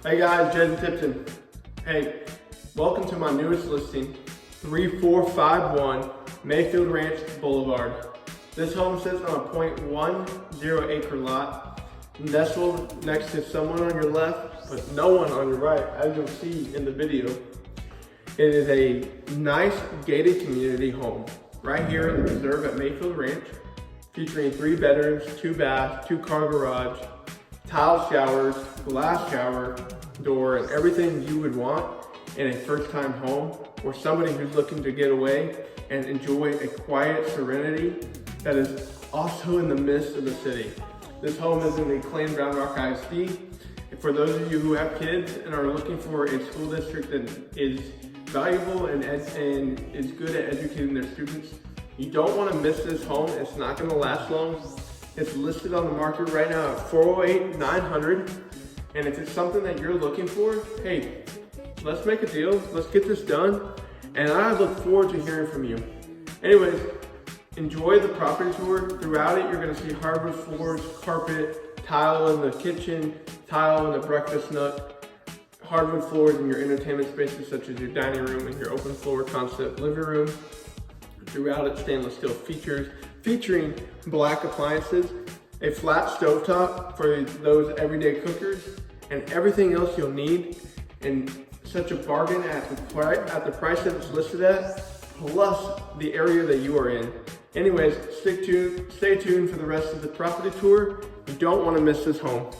Hey guys, Jaden Tipton. Hey, welcome to my newest listing, 3451 Mayfield Ranch Boulevard. This home sits on a .10 acre lot, nestled next to someone on your left, but no one on your right, as you'll see in the video. It is a nice gated community home right here in the reserve at Mayfield Ranch, featuring 3 bedrooms, 2 baths, 2-car garage, tile showers, glass shower door, and everything you would want in a first-time home or somebody who's looking to get away and enjoy a quiet serenity that is also in the midst of the city. This home is in the Clayton Brown Rock ISD. For those of you who have kids and are looking for a school district that is valuable and is good at educating their students, you don't want to miss this home. It's not going to last long. It's listed on the market right now at $408,900. And if it's something that you're looking for, hey, let's make a deal. Let's get this done. And I look forward to hearing from you. Anyways, enjoy the property tour. Throughout it, you're going to see hardwood floors, carpet, tile in the kitchen, tile in the breakfast nook, hardwood floors in your entertainment spaces such as your dining room and your open floor concept living room. Throughout it, stainless steel features featuring black appliances, a flat stovetop for those everyday cookers, and everything else you'll need, and such a bargain at the price that it's listed at, plus the area that you are in. Anyways, stay tuned for the rest of the property tour. You don't want to miss this home.